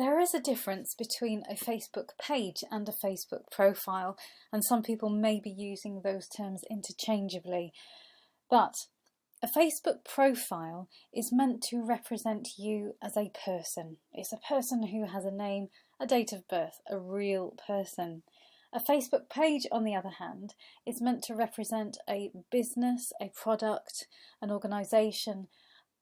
There is a difference between a Facebook page and a Facebook profile, and some people may be using those terms interchangeably. But a Facebook profile is meant to represent you as a person. It's a person who has a name, a date of birth, a real person. A Facebook page, on the other hand, is meant to represent a business, a product, an organisation,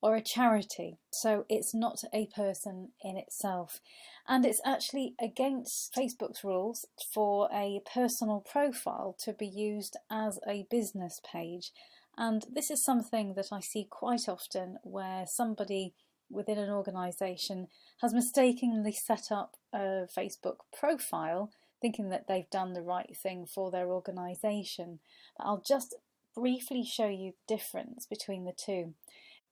or a charity. So it's not a person in itself. And it's actually against Facebook's rules for a personal profile to be used as a business page. And this is something that I see quite often, where somebody within an organisation has mistakenly set up a Facebook profile thinking that they've done the right thing for their organisation. I'll just briefly show you the difference between the two.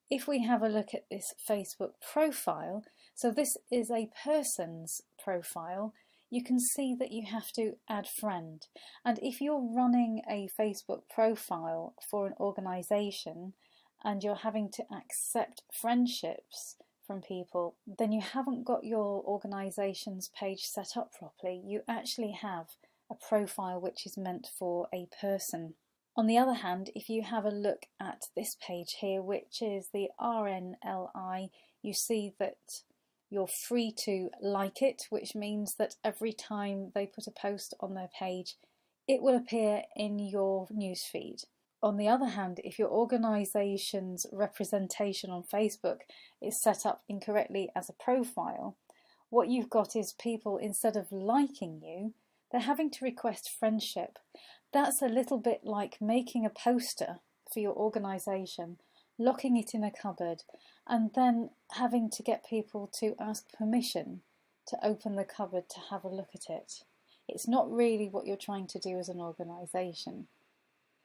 If we have a look at this Facebook profile, so this is a person's profile, you can see that you have to add friend. And if you're running a Facebook profile for an organisation and you're having to accept friendships from people, then you haven't got your organisation's page set up properly. You actually have a profile which is meant for a person. On the other hand, if you have a look at this page here, which is the RNLI, you see that you're free to like it, which means that every time they put a post on their page, it will appear in your newsfeed. On the other hand, if your organisation's representation on Facebook is set up incorrectly as a profile, what you've got is people, instead of liking you, they're having to request friendship. That's a little bit like making a poster for your organisation, locking it in a cupboard, and then having to get people to ask permission to open the cupboard to have a look at it. It's not really what you're trying to do as an organisation.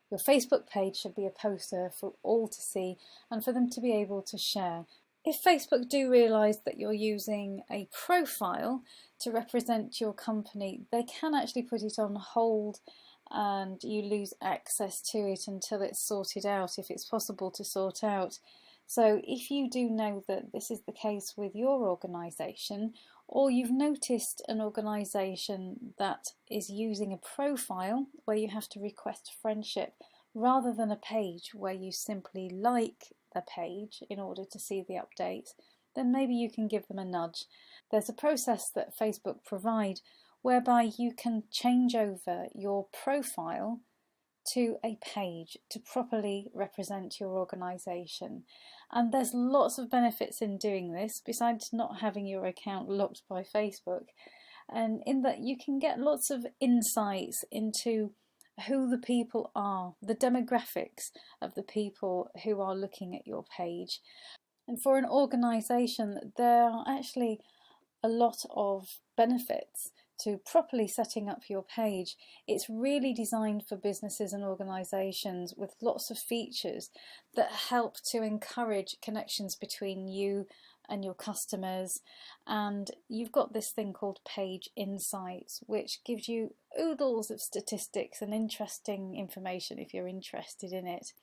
Your Facebook page should be a poster for all to see and for them to be able to share. If Facebook do realise that you're using a profile to represent your company, they can actually put it on hold and you lose access to it until it's sorted out, if it's possible to sort out. So if you do know that this is the case with your organisation, or you've noticed an organisation that is using a profile where you have to request friendship rather than a page where you simply like the page in order to see the update, then maybe you can give them a nudge. There's a process that Facebook provide whereby you can change over your profile to a page to properly represent your organisation. And there's lots of benefits in doing this, besides not having your account locked by Facebook, and in that you can get lots of insights into who the people are, the demographics of the people who are looking at your page. And for an organisation, there are actually a lot of benefits to properly setting up your page. It's really designed for businesses and organisations with lots of features that help to encourage connections between you and your customers. And you've got this thing called Page Insights, which gives you oodles of statistics and interesting information if you're interested in it.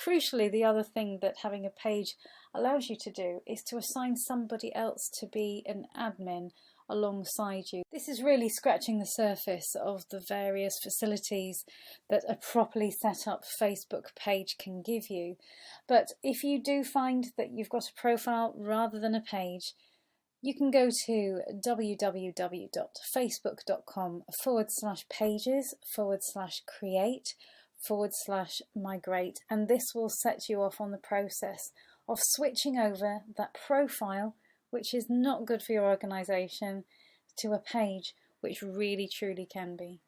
Crucially, the other thing that having a page allows you to do is to assign somebody else to be an admin alongside you. This is really scratching the surface of the various facilities that a properly set up Facebook page can give you. But if you do find that you've got a profile rather than a page, you can go to www.facebook.com/pages/create/migrate, and this will set you off on the process of switching over that profile, which is not good for your organisation, to a page which really truly can be.